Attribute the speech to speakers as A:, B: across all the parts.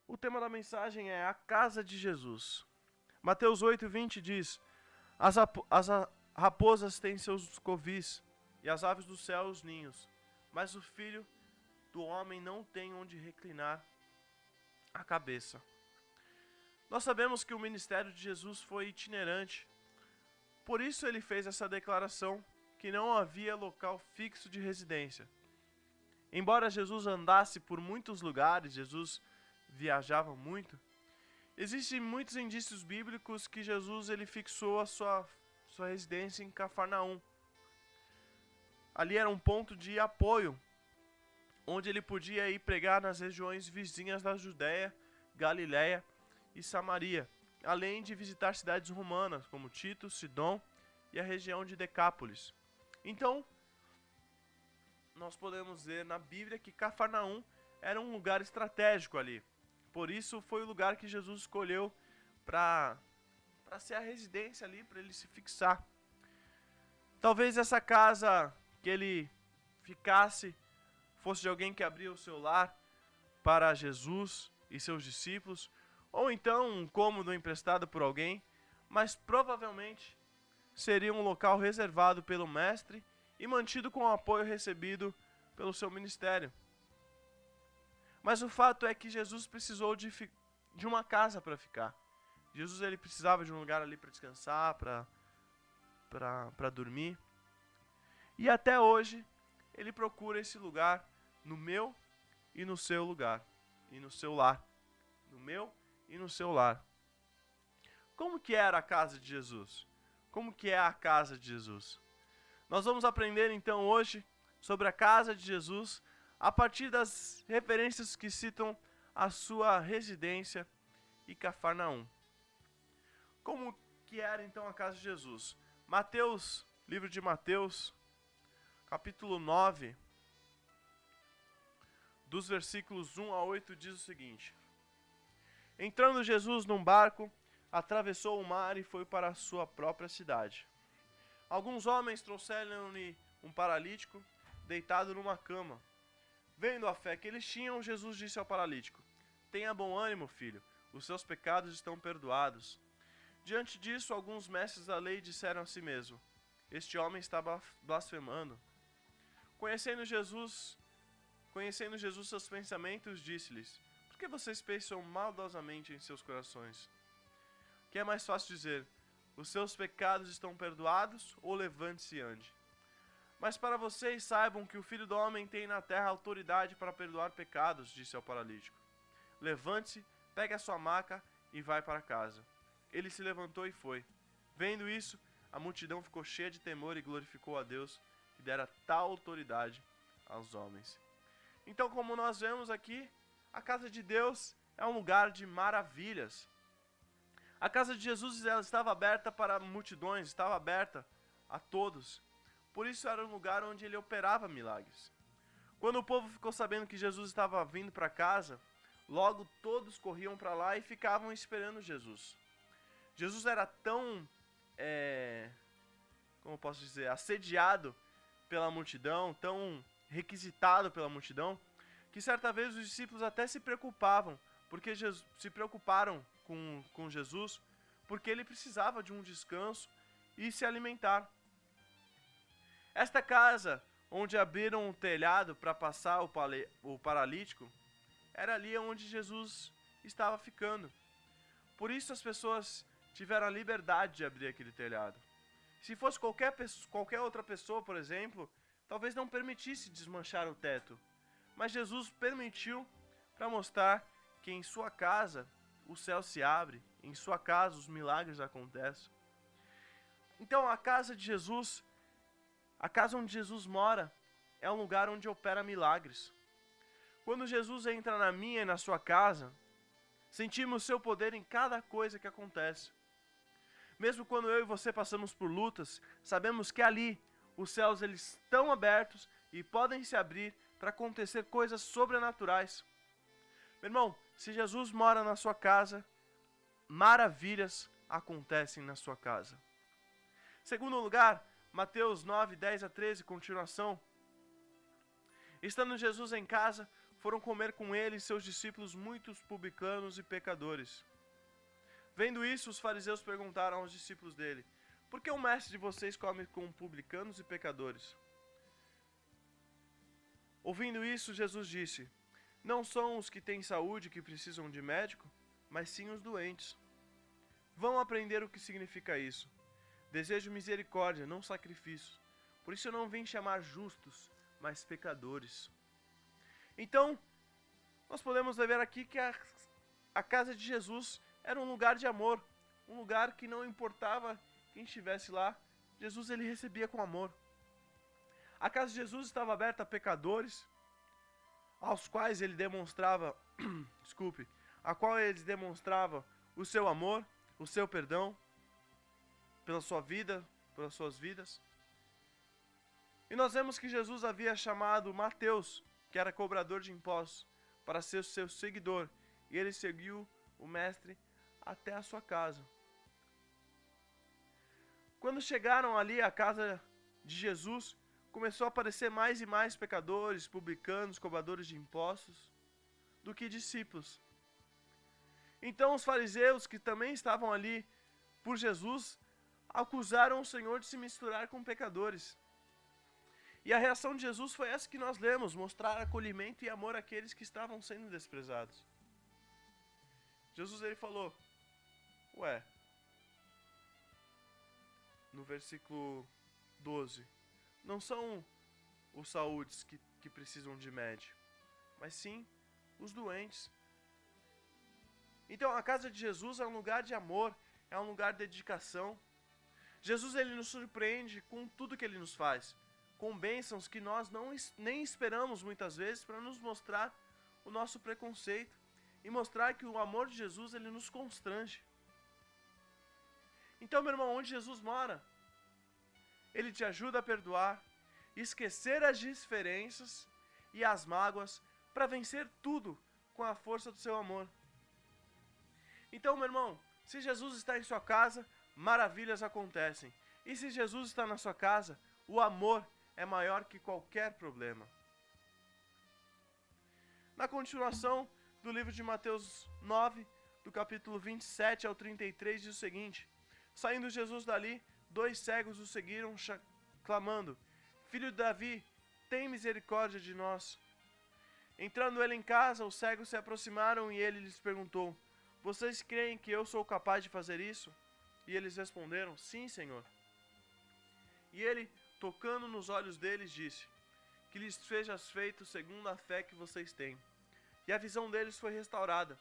A: O tema da mensagem é a casa de Jesus. Mateus 8:20 diz: as raposas têm seus covis e as aves do céu os ninhos, mas o filho do homem não tem onde reclinar a cabeça. Nós sabemos que o ministério de Jesus foi itinerante, por isso ele fez essa declaração que não havia local fixo de residência. Embora Jesus andasse por muitos lugares, Jesus viajava muito, existem muitos indícios bíblicos que Jesus ele fixou a sua residência em Cafarnaum. Ali era um ponto de apoio, onde ele podia ir pregar nas regiões vizinhas da Judéia, Galiléia e Samaria, além de visitar cidades romanas como Tito, Sidom e a região de Decápolis. Então, nós podemos ver na Bíblia que Cafarnaum era um lugar estratégico ali. Por isso foi o lugar que Jesus escolheu para ser a residência ali, para ele se fixar. Talvez essa casa que ele ficasse fosse de alguém que abria o seu lar para Jesus e seus discípulos, ou então um cômodo emprestado por alguém, mas provavelmente seria um local reservado pelo mestre e mantido com o apoio recebido pelo seu ministério. Mas o fato é que Jesus precisou de uma casa para ficar. Jesus ele precisava de um lugar ali para descansar, para dormir. E até hoje ele procura esse lugar no meu e no seu lugar, e no seu lar. No meu e no seu lar. Como que era a casa de Jesus? Como que é a casa de Jesus? Nós vamos aprender então hoje sobre a casa de Jesus a partir das referências que citam a sua residência e Cafarnaum. Como que era então a casa de Jesus? Mateus, livro de Mateus, capítulo 9, dos versículos 1 a 8, diz o seguinte: Entrando Jesus num barco, atravessou o mar e foi para a sua própria cidade. Alguns homens trouxeram-lhe um paralítico deitado numa cama. Vendo a fé que eles tinham, Jesus disse ao paralítico: Tenha bom ânimo, filho, os seus pecados estão perdoados. Diante disso, alguns mestres da lei disseram a si mesmo: Este homem está blasfemando. Conhecendo Jesus seus pensamentos, disse-lhes: Por que vocês pensam maldosamente em seus corações? Que é mais fácil dizer: Os seus pecados estão perdoados, ou levante-se e ande. Mas para vocês saibam que o Filho do Homem tem na terra autoridade para perdoar pecados, disse ao paralítico. Levante-se, pegue a sua maca e vai para casa. Ele se levantou e foi. Vendo isso, a multidão ficou cheia de temor e glorificou a Deus, que dera tal autoridade aos homens. Então, como nós vemos aqui, a casa de Deus é um lugar de maravilhas. A casa de Jesus ela estava aberta para multidões, estava aberta a todos. Por isso era um lugar onde ele operava milagres. Quando o povo ficou sabendo que Jesus estava vindo para casa, logo todos corriam para lá e ficavam esperando Jesus. Jesus era tão, assediado pela multidão, tão requisitado pela multidão, que certa vez os discípulos até se preocupavam, se preocuparam com Jesus, porque ele precisava de um descanso e se alimentar. Esta casa, onde abriram um telhado para passar o paralítico, era ali onde Jesus estava ficando. Por isso as pessoas tiveram a liberdade de abrir aquele telhado. Se fosse qualquer outra pessoa, por exemplo, talvez não permitisse desmanchar o teto. Mas Jesus permitiu para mostrar que em sua casa o céu se abre, em sua casa os milagres acontecem. Então a casa de Jesus, a casa onde Jesus mora, é um lugar onde opera milagres. Quando Jesus entra na minha e na sua casa, sentimos seu poder em cada coisa que acontece. Mesmo quando eu e você passamos por lutas, sabemos que ali os céus eles estão abertos e podem se abrir para acontecer coisas sobrenaturais. Meu irmão, se Jesus mora na sua casa, maravilhas acontecem na sua casa. Segundo lugar, Mateus 9, 10 a 13, continuação. Estando Jesus em casa, foram comer com ele e seus discípulos muitos publicanos e pecadores. Vendo isso, os fariseus perguntaram aos discípulos dele: por que o mestre de vocês come com publicanos e pecadores? Ouvindo isso, Jesus disse: não são os que têm saúde que precisam de médico, mas sim os doentes. Vão aprender o que significa isso. Desejo misericórdia, não sacrifícios. Por isso eu não vim chamar justos, mas pecadores. Então, nós podemos ver aqui que a casa de Jesus era um lugar de amor, um lugar que não importava quem estivesse lá, Jesus ele recebia com amor. A casa de Jesus estava aberta a pecadores, aos quais ele demonstrava, a qual eles demonstravam o seu amor, o seu perdão, pela sua vida, pelas suas vidas. E nós vemos que Jesus havia chamado Mateus, que era cobrador de impostos, para ser seu seguidor, e ele seguiu o mestre até a sua casa. Quando chegaram ali à casa de Jesus, começou a aparecer mais e mais pecadores, publicanos, cobradores de impostos, do que discípulos. Então os fariseus, que também estavam ali por Jesus, acusaram o Senhor de se misturar com pecadores. E a reação de Jesus foi essa que nós lemos: mostrar acolhimento e amor àqueles que estavam sendo desprezados. Jesus ele falou: ué, no versículo 12, não são os saúdes que precisam de médico, mas sim os doentes. Então a casa de Jesus é um lugar de amor, é um lugar de dedicação. Jesus ele nos surpreende com tudo que ele nos faz, com bênçãos que nós nem esperamos muitas vezes, para nos mostrar o nosso preconceito e mostrar que o amor de Jesus ele nos constrange. Então, meu irmão, onde Jesus mora, ele te ajuda a perdoar, esquecer as diferenças e as mágoas para vencer tudo com a força do seu amor. Então, meu irmão, se Jesus está em sua casa, maravilhas acontecem. E se Jesus está na sua casa, o amor é maior que qualquer problema. Na continuação do livro de Mateus 9, do capítulo 27 ao 33, diz o seguinte: saindo Jesus dali, 2 cegos o seguiram, clamando: Filho de Davi, tem misericórdia de nós. Entrando ele em casa, os cegos se aproximaram e ele lhes perguntou: vocês creem que eu sou capaz de fazer isso? E eles responderam: sim, Senhor. E ele, tocando nos olhos deles, disse: que lhes sejas feito segundo a fé que vocês têm. E a visão deles foi restaurada.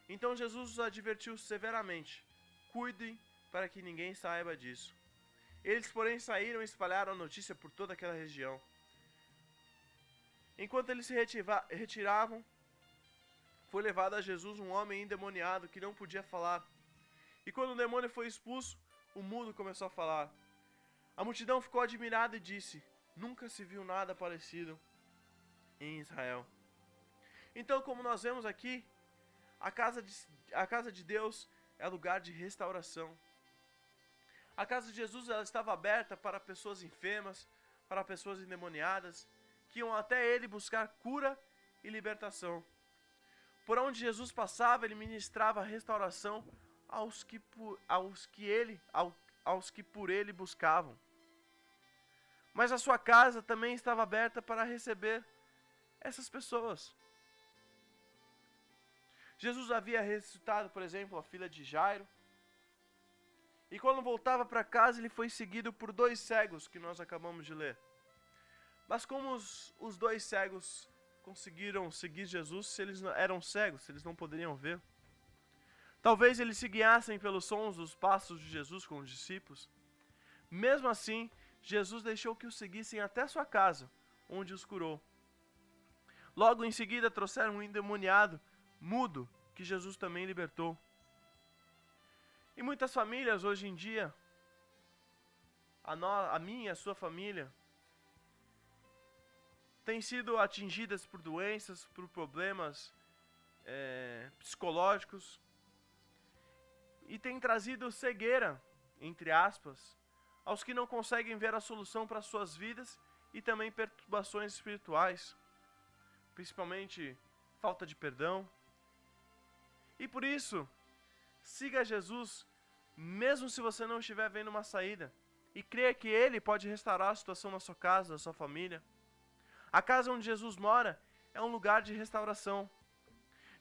A: Então Jesus os advertiu severamente: cuidem para que ninguém saiba disso. Eles, porém, saíram e espalharam a notícia por toda aquela região. Enquanto eles se retiravam, foi levado a Jesus um homem endemoniado que não podia falar. E quando o demônio foi expulso, o mudo começou a falar. A multidão ficou admirada e disse: nunca se viu nada parecido em Israel. Então, como nós vemos aqui, a casa de Deus é lugar de restauração. A casa de Jesus ela estava aberta para pessoas enfermas, para pessoas endemoniadas, que iam até ele buscar cura e libertação. Por onde Jesus passava, ele ministrava restauração aos que por ele buscavam. Mas a sua casa também estava aberta para receber essas pessoas. Jesus havia ressuscitado, por exemplo, a filha de Jairo. E quando voltava para casa, ele foi seguido por 2 cegos, que nós acabamos de ler. Mas como os 2 cegos conseguiram seguir Jesus se eles eram cegos, se eles não poderiam ver? Talvez eles se guiassem pelos sons dos passos de Jesus com os discípulos. Mesmo assim, Jesus deixou que os seguissem até sua casa, onde os curou. Logo em seguida trouxeram um endemoniado, mudo, que Jesus também libertou. E muitas famílias hoje em dia, a minha e a sua família, têm sido atingidas por doenças, por problemas psicológicos, e tem trazido cegueira, entre aspas, aos que não conseguem ver a solução para suas vidas e também perturbações espirituais. principalmente falta de perdão. E por isso, siga Jesus, mesmo se você não estiver vendo uma saída, e creia que Ele pode restaurar a situação na sua casa, na sua família. A casa onde Jesus mora é um lugar de restauração.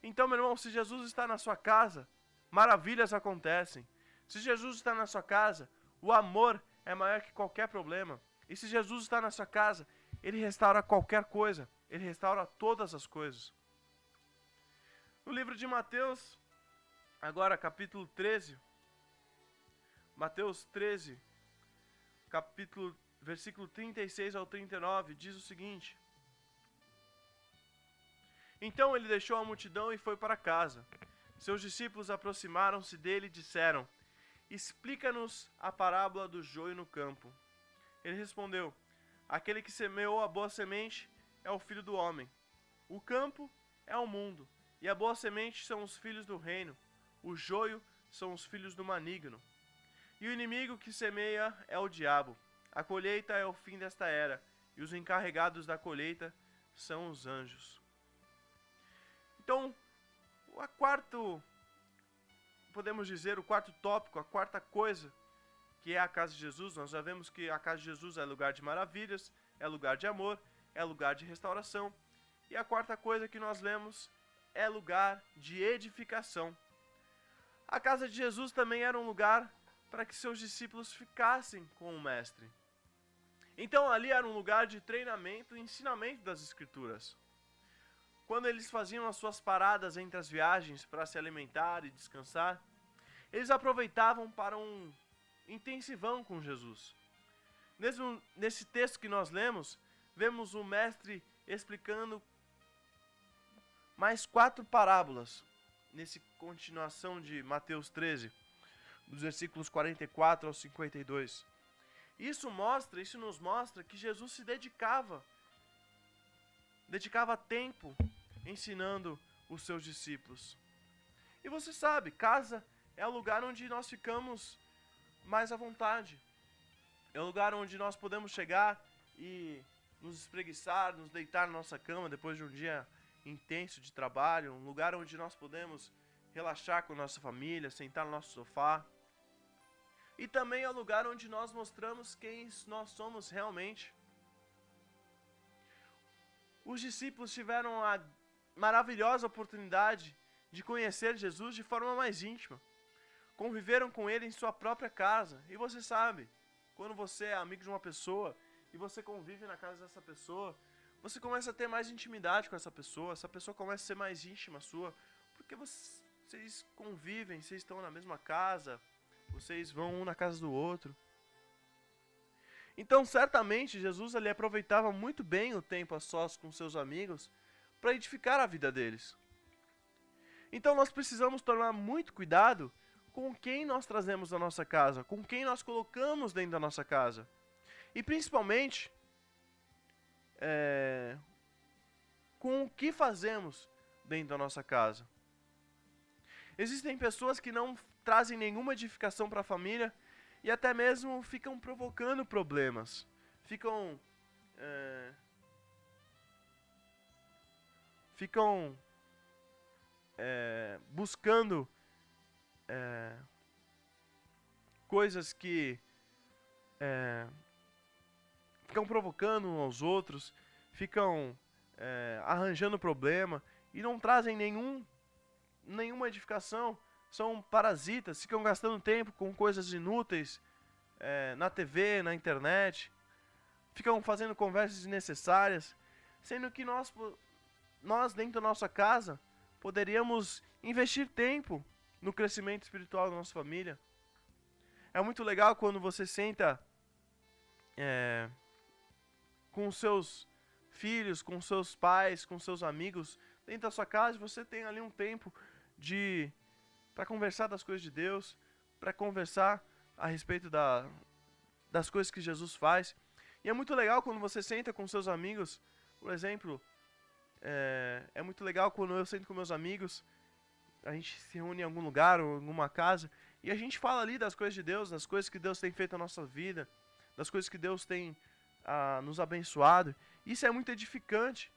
A: Então, meu irmão, se Jesus está na sua casa, maravilhas acontecem. Se Jesus está na sua casa, o amor é maior que qualquer problema. E se Jesus está na sua casa, Ele restaura qualquer coisa. Ele restaura todas as coisas. No livro de Mateus, agora capítulo 13, Mateus 13, versículo 36 ao 39, diz o seguinte: Então ele deixou a multidão e foi para casa. Seus discípulos aproximaram-se dele e disseram: Explica-nos a parábola do joio no campo. Ele respondeu: Aquele que semeou a boa semente é o Filho do Homem. O campo é o mundo, e a boa semente são os filhos do reino. O joio são os filhos do maligno. E o inimigo que semeia é o diabo. A colheita é o fim desta era, e os encarregados da colheita são os anjos. Então, podemos dizer, o quarto tópico, a quarta coisa que é a casa de Jesus, nós já vemos que a casa de Jesus é lugar de maravilhas, é lugar de amor, é lugar de restauração. E a quarta coisa que nós lemos é lugar de edificação. A casa de Jesus também era um lugar para que seus discípulos ficassem com o Mestre. Então ali era um lugar de treinamento e ensinamento das Escrituras. Quando eles faziam as suas paradas entre as viagens para se alimentar e descansar, eles aproveitavam para um intensivão com Jesus. Nesse texto que nós lemos, vemos o Mestre explicando mais 4 parábolas, nessa continuação de Mateus 13, dos versículos 44 ao 52. Isso nos mostra que Jesus se dedicava tempo ensinando os seus discípulos. E você sabe, casa é o lugar onde nós ficamos mais à vontade. É o lugar onde nós podemos chegar e nos espreguiçar, nos deitar na nossa cama depois de um dia intenso de trabalho. Um lugar onde nós podemos relaxar com a nossa família, sentar no nosso sofá. E também é o lugar onde nós mostramos quem nós somos realmente. Os discípulos tiveram a maravilhosa oportunidade de conhecer Jesus de forma mais íntima. Conviveram com ele em sua própria casa. E você sabe, quando você é amigo de uma pessoa e você convive na casa dessa pessoa, você começa a ter mais intimidade com essa pessoa começa a ser mais íntima sua, porque vocês convivem, vocês estão na mesma casa, vocês vão um na casa do outro. Então, certamente, Jesus ele aproveitava muito bem o tempo a sós com seus amigos para edificar a vida deles. Então, nós precisamos tomar muito cuidado com quem nós trazemos da nossa casa, com quem nós colocamos dentro da nossa casa. E, principalmente, com o que fazemos dentro da nossa casa. Existem pessoas que não trazem nenhuma edificação para a família e até mesmo ficam provocando problemas. Ficam buscando coisas que ficam provocando uns aos outros, ficam arranjando problema e não trazem nenhuma edificação. São parasitas, ficam gastando tempo com coisas inúteis na TV, na internet, ficam fazendo conversas desnecessárias, sendo que nós dentro da nossa casa poderíamos investir tempo no crescimento espiritual da nossa família. É muito legal quando você senta com os seus filhos, com seus pais, com seus amigos dentro da sua casa, e você tem ali um tempo para conversar das coisas de Deus, para conversar a respeito das coisas que Jesus faz. E é muito legal quando você senta com seus amigos, por exemplo, é muito legal quando eu sento com meus amigos, a gente se reúne em algum lugar ou em alguma casa, e a gente fala ali das coisas de Deus, das coisas que Deus tem feito na nossa vida, das coisas que Deus tem nos abençoado. Isso é muito edificante.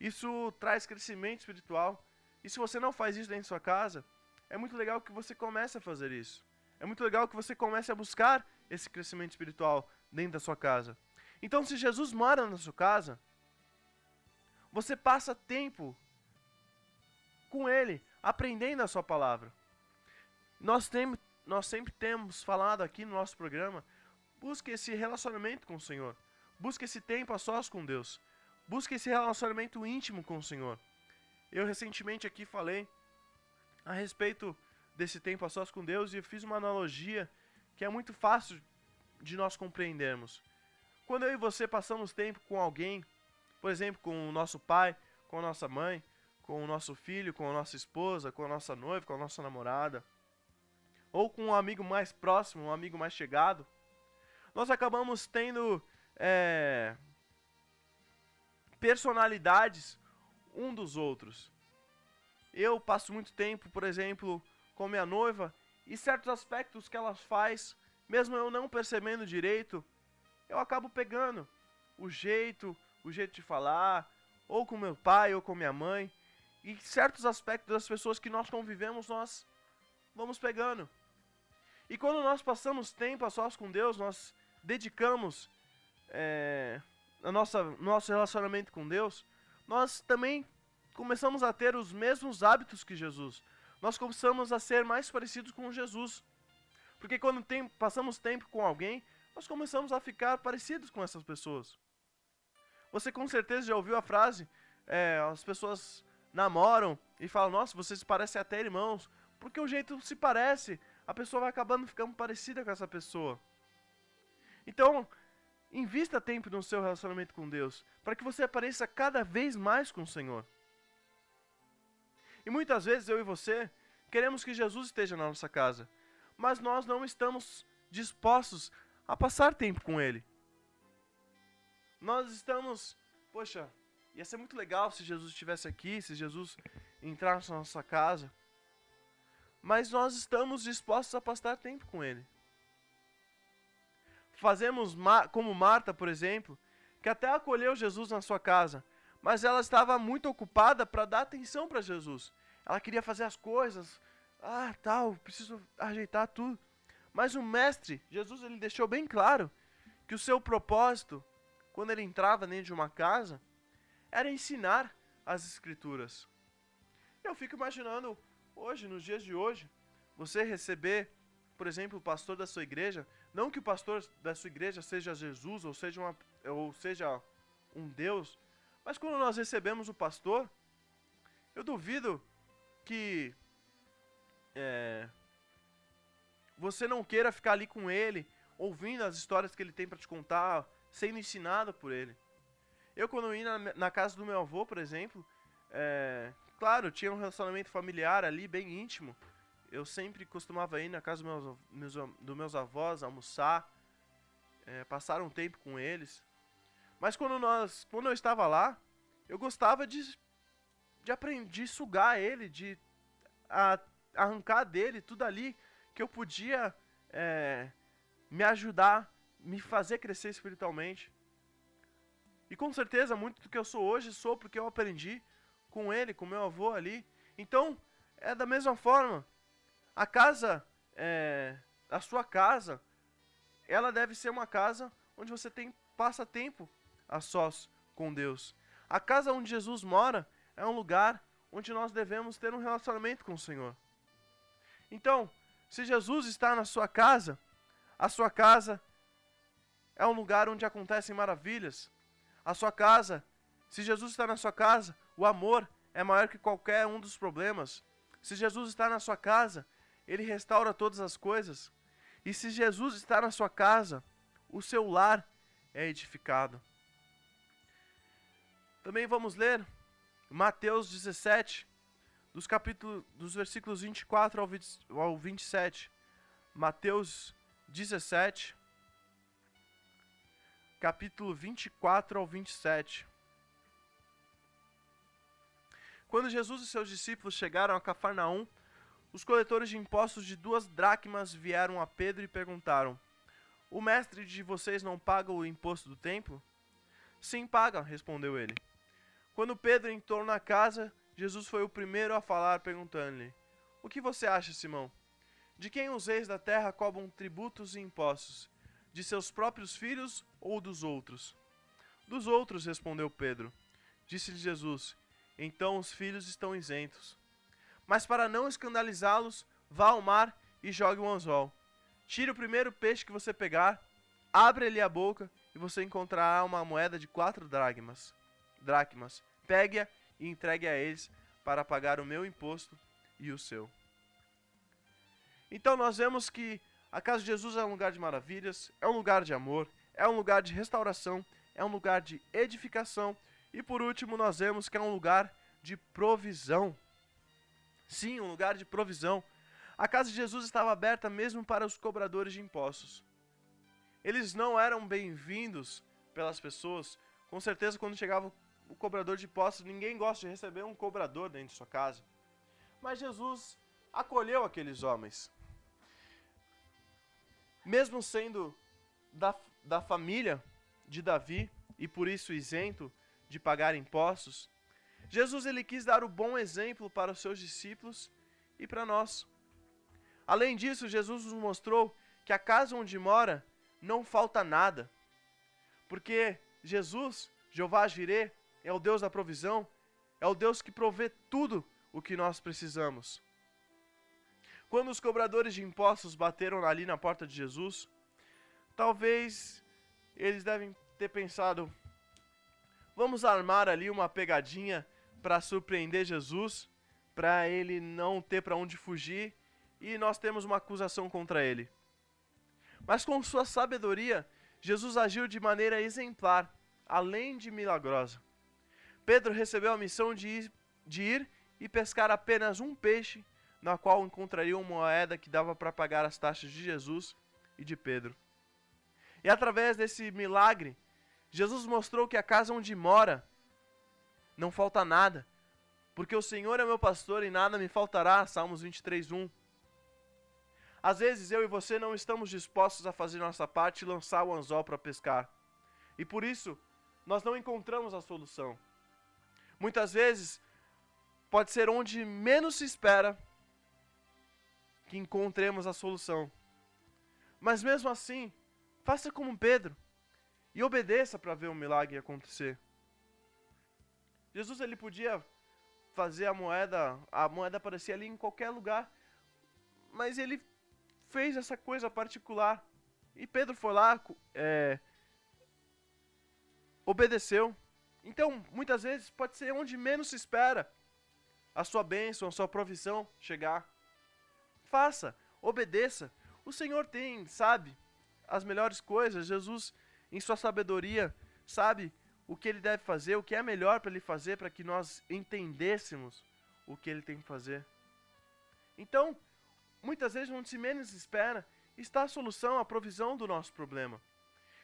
A: Isso traz crescimento espiritual. E se você não faz isso dentro de sua casa, é muito legal que você comece a fazer isso. É muito legal que você comece a buscar esse crescimento espiritual dentro da sua casa. Então, se Jesus mora na sua casa, você passa tempo com Ele, aprendendo a sua palavra. Nós sempre temos falado aqui no nosso programa, busque esse relacionamento com o Senhor. Busque esse tempo a sós com Deus. Busque esse relacionamento íntimo com o Senhor. Eu recentemente aqui falei a respeito desse tempo a sós com Deus e eu fiz uma analogia que é muito fácil de nós compreendermos. Quando eu e você passamos tempo com alguém, por exemplo, com o nosso pai, com a nossa mãe, com o nosso filho, com a nossa esposa, com a nossa noiva, com a nossa namorada, ou com um amigo mais próximo, um amigo mais chegado, nós acabamos tendo personalidades um dos outros. Eu passo muito tempo, por exemplo, com minha noiva, e certos aspectos que ela faz, mesmo eu não percebendo direito, eu acabo pegando o jeito de falar, ou com meu pai, ou com minha mãe, e certos aspectos das pessoas que nós convivemos, nós vamos pegando. E quando nós passamos tempo a sós com Deus, nós dedicamos nosso relacionamento com Deus, nós também começamos a ter os mesmos hábitos que Jesus. Nós começamos a ser mais parecidos com Jesus. Porque quando passamos tempo com alguém, nós começamos a ficar parecidos com essas pessoas. Você com certeza já ouviu a frase, as pessoas namoram e falam, nossa, vocês parecem até irmãos, porque o jeito se parece, a pessoa vai acabando ficando parecida com essa pessoa. Então, invista tempo no seu relacionamento com Deus, para que você pareça cada vez mais com o Senhor. E muitas vezes eu e você queremos que Jesus esteja na nossa casa, mas nós não estamos dispostos a passar tempo com Ele. Nós estamos, poxa, ia ser muito legal se Jesus estivesse aqui, se Jesus entrasse na nossa casa, mas nós estamos dispostos a passar tempo com Ele. Fazemos como Marta, por exemplo, que até acolheu Jesus na sua casa, mas ela estava muito ocupada para dar atenção para Jesus. Ela queria fazer as coisas, preciso ajeitar tudo. Mas o mestre, Jesus, ele deixou bem claro que o seu propósito, quando ele entrava dentro de uma casa, era ensinar as Escrituras. Eu fico imaginando, hoje, nos dias de hoje, você receber, por exemplo, o pastor da sua igreja, não que o pastor da sua igreja seja Jesus ou seja um Deus, mas quando nós recebemos o pastor, eu duvido que você não queira ficar ali com ele, ouvindo as histórias que ele tem para te contar, sendo ensinado por ele. Eu, quando ia na casa do meu avô, por exemplo, claro, tinha um relacionamento familiar ali, bem íntimo. Eu sempre costumava ir na casa dos meus avós, almoçar, passar um tempo com eles. Mas quando eu estava lá, eu gostava de aprender, de sugar ele, de arrancar dele tudo ali que eu podia me ajudar, me fazer crescer espiritualmente. E com certeza, muito do que eu sou hoje, sou porque eu aprendi com ele, com meu avô ali. Então, é da mesma forma. A casa, a sua casa, ela deve ser uma casa onde você passa tempo a sós com Deus. A casa onde Jesus mora é um lugar onde nós devemos ter um relacionamento com o Senhor. Então, se Jesus está na sua casa, a sua casa é um lugar onde acontecem maravilhas. A sua casa, se Jesus está na sua casa, o amor é maior que qualquer um dos problemas. Se Jesus está na sua casa, Ele restaura todas as coisas. E se Jesus está na sua casa, o seu lar é edificado. Também vamos ler Mateus 17, dos versículos 24 ao 27. Mateus 17, capítulo 24 ao 27. Quando Jesus e seus discípulos chegaram a Cafarnaum, os coletores de impostos de 2 dracmas vieram a Pedro e perguntaram: o mestre de vocês não paga o imposto do templo? Sim, paga, respondeu ele. Quando Pedro entrou na casa, Jesus foi o primeiro a falar, perguntando-lhe: O que você acha, Simão? De quem os reis da terra cobram tributos e impostos? De seus próprios filhos ou dos outros? Dos outros, respondeu Pedro. Disse-lhe Jesus: Então os filhos estão isentos. Mas para não escandalizá-los, vá ao mar e jogue um anzol. Tire o primeiro peixe que você pegar, abre-lhe a boca e você encontrará uma moeda de 4 dracmas. Pegue-a e entregue a eles para pagar o meu imposto e o seu. Então nós vemos que a casa de Jesus é um lugar de maravilhas, é um lugar de amor, é um lugar de restauração, é um lugar de edificação e por último nós vemos que é um lugar de provisão. Sim, um lugar de provisão. A casa de Jesus estava aberta mesmo para os cobradores de impostos. Eles não eram bem-vindos pelas pessoas. Com certeza, quando chegava o cobrador de impostos, ninguém gosta de receber um cobrador dentro de sua casa. Mas Jesus acolheu aqueles homens. Mesmo sendo da família de Davi e por isso isento de pagar impostos, Jesus ele quis dar o bom exemplo para os seus discípulos e para nós. Além disso, Jesus nos mostrou que a casa onde mora não falta nada. Porque Jesus, Jeová Jireh, é o Deus da provisão, é o Deus que provê tudo o que nós precisamos. Quando os cobradores de impostos bateram ali na porta de Jesus, talvez eles devem ter pensado: vamos armar ali uma pegadinha para surpreender Jesus, para ele não ter para onde fugir, e nós temos uma acusação contra ele. Mas com sua sabedoria, Jesus agiu de maneira exemplar, além de milagrosa. Pedro recebeu a missão de ir e pescar apenas um peixe, na qual encontraria uma moeda que dava para pagar as taxas de Jesus e de Pedro. E através desse milagre, Jesus mostrou que a casa onde mora não falta nada, porque o Senhor é meu pastor e nada me faltará, Salmos 23:1. Às vezes eu e você não estamos dispostos a fazer nossa parte e lançar o anzol para pescar. E por isso, nós não encontramos a solução. Muitas vezes, pode ser onde menos se espera que encontremos a solução. Mas mesmo assim, faça como Pedro e obedeça para ver o milagre acontecer. Jesus ele podia fazer a moeda aparecer ali em qualquer lugar, mas ele fez essa coisa particular. E Pedro foi lá, obedeceu. Então, muitas vezes, pode ser onde menos se espera a sua bênção, a sua provisão chegar. Faça, obedeça. O Senhor sabe, as melhores coisas. Jesus, em sua sabedoria, sabe o que Ele deve fazer, o que é melhor para Ele fazer, para que nós entendêssemos o que Ele tem que fazer. Então, muitas vezes, onde se menos espera, está a solução, a provisão do nosso problema.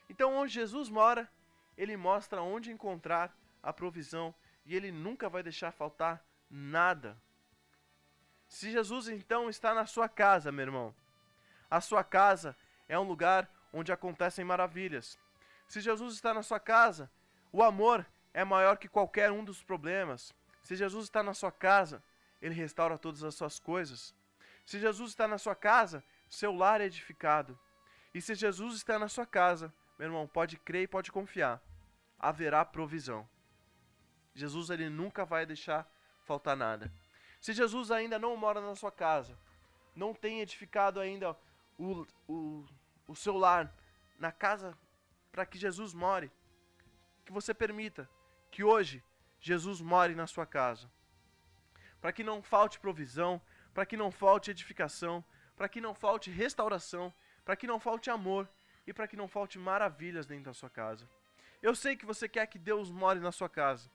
A: Então, onde Jesus mora, Ele mostra onde encontrar a provisão e Ele nunca vai deixar faltar nada. Se Jesus, então, está na sua casa, meu irmão, a sua casa é um lugar onde acontecem maravilhas. Se Jesus está na sua casa, o amor é maior que qualquer um dos problemas. Se Jesus está na sua casa, Ele restaura todas as suas coisas. Se Jesus está na sua casa, seu lar é edificado. E se Jesus está na sua casa, meu irmão, pode crer e pode confiar, haverá provisão. Jesus ele nunca vai deixar faltar nada. Se Jesus ainda não mora na sua casa, não tem edificado ainda o seu lar na casa para que Jesus more, que você permita que hoje Jesus more na sua casa. Para que não falte provisão, para que não falte edificação, para que não falte restauração, para que não falte amor e para que não falte maravilhas dentro da sua casa. Eu sei que você quer que Deus more na sua casa.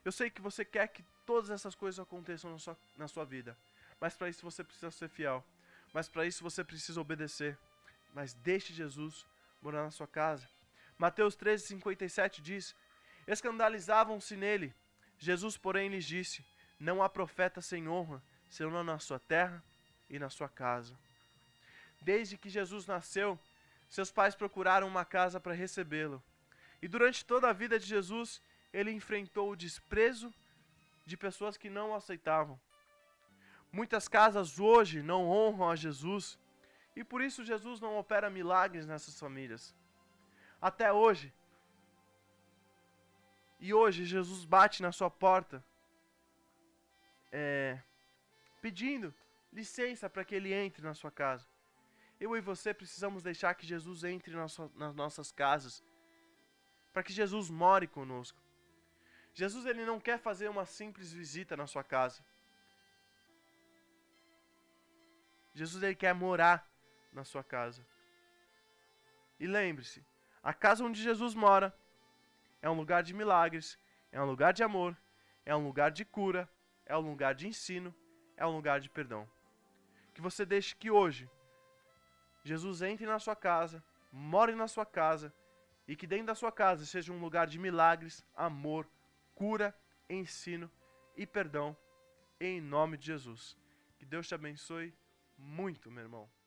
A: Eu sei que você quer que todas essas coisas aconteçam na sua vida. Mas para isso você precisa ser fiel. Mas para isso você precisa obedecer. Mas deixe Jesus morar na sua casa. Mateus 13:57 diz: escandalizavam-se nele. Jesus, porém, lhes disse: não há profeta sem honra, senão na sua terra e na sua casa. Desde que Jesus nasceu, seus pais procuraram uma casa para recebê-lo. E durante toda a vida de Jesus, ele enfrentou o desprezo de pessoas que não o aceitavam. Muitas casas hoje não honram a Jesus e por isso Jesus não opera milagres nessas famílias. Até hoje. E hoje Jesus bate na sua porta pedindo licença para que ele entre na sua casa. Eu e você precisamos deixar que Jesus entre nas nossas casas, para que Jesus more conosco. Jesus ele não quer fazer uma simples visita na sua casa. Jesus ele quer morar na sua casa. E lembre-se, a casa onde Jesus mora é um lugar de milagres, é um lugar de amor, é um lugar de cura, é um lugar de ensino, é um lugar de perdão. Que você deixe que hoje Jesus entre na sua casa, more na sua casa e que dentro da sua casa seja um lugar de milagres, amor, cura, ensino e perdão, em nome de Jesus. Que Deus te abençoe muito, meu irmão.